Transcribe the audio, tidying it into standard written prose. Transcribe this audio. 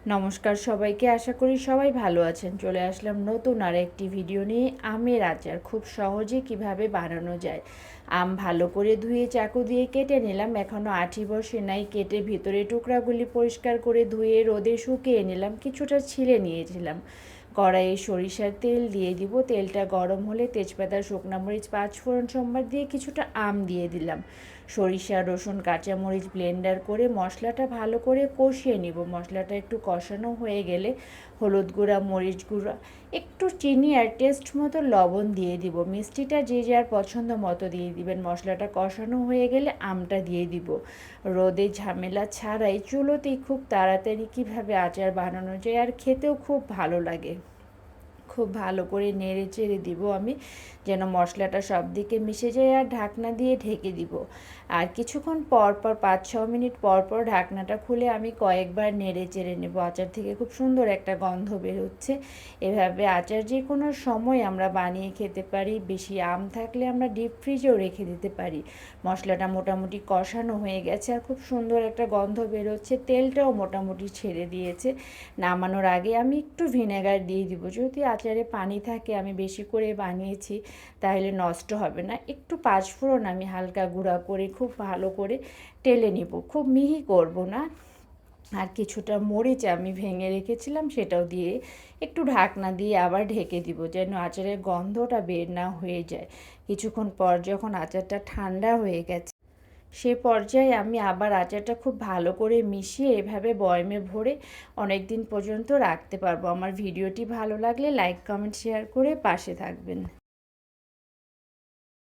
নমস্কার সবাইকে, আশা করি সবাই ভালো আছেন। চলে আসলাম নতুন আর একটি ভিডিও নিয়ে। আমের আচার খুব সহজে কিভাবে বানানো যায়। আম ভালো করে ধুয়ে চাকু দিয়ে কেটে নিলাম, এখনও আঁটি বসে নাই। কেটে ভিতরে টুকরাগুলি পরিষ্কার করে ধুয়ে রোদে শুকিয়ে নিলাম, কিছুটা ছিলে নিয়েছিলাম। কড়াইয়ে সরিষার তেল দিয়ে দিব। তেলটা গরম হলে তেজপাতা, শুকনো মরিচ, পাঁচফোড়ন সম্বার দিয়ে কিছুটা আম দিয়ে দিলাম। সরিষা, রসুন, কাঁচামরিচ ব্লেন্ডার করে মশলাটা ভালো করে কষিয়ে নিব। মশলাটা একটু কষানো হয়ে গেলে হলুদ গুঁড়া, মরিচ গুঁড়া, একটু চিনি আর টেস্ট মতো লবণ দিয়ে দিব। মিষ্টিটা যে যার পছন্দ মতো দিয়ে দিবেন। মশলাটা কষানো হয়ে গেলে আমটা দিয়ে দিব। রোদে ঝামেলা ছাড়াই চুলোতেই খুব তাড়াতাড়ি কিভাবে আচার বানানো যায় আর খেতেও খুব ভালো লাগে। খুব ভালো করে নেড়ে চেড়ে দিব আমি, যেন মশলাটা সব দিকে মিশে যায়, আর ঢাকনা দিয়ে ঢেকে দিব। আর কিছুক্ষণ পর পর 5-6 মিনিট পর পর ঢাকনাটা খুলে আমি কয়েকবার নেড়ে চেড়ে নেব। আচার থেকে খুব সুন্দর একটা গন্ধ বেরোচ্ছে। এভাবে আচার যে কোনো সময় আমরা বানিয়ে খেতে পারি। বেশি আম থাকলে আমরা ডিপ ফ্রিজেও রেখে দিতে পারি। মশলাটা মোটামুটি কষানো হয়ে গেছে আর খুব সুন্দর একটা গন্ধ বেরোচ্ছে। তেলটাও মোটামুটি ছেড়ে দিয়েছে। নামানোর আগে আমি একটু ভিনেগার দিয়ে দিব। যদি আচারে পানি থাকে, আমি বেশি করে বানিয়েছি, তাহলে নষ্ট হবে না। একটু পাঁচফোড়ন আমি হালকা গুঁড়া করে খুব ভালো করে টেলে নিব, খুব মিহি করব না। আর কিছুটা মরিচ আমি ভেঙে রেখেছিলাম, সেটাও দিয়ে একটু ঢাকনা দিয়ে আবার ঢেকে দিব, যেন আচারের গন্ধটা বের না হয়ে যায়। কিছুক্ষণ পর যখন আচারটা ঠান্ডা হয়ে গেছে, সে পর্যায়ে আমি আবার আচারটা খুব ভালো করে মিশিয়ে এভাবে বয়মে ভরে অনেক দিন পর্যন্ত রাখতে পারবো। আমার ভিডিওটি ভালো লাগলে লাইক, কমেন্ট, শেয়ার করে পাশে থাকবেন।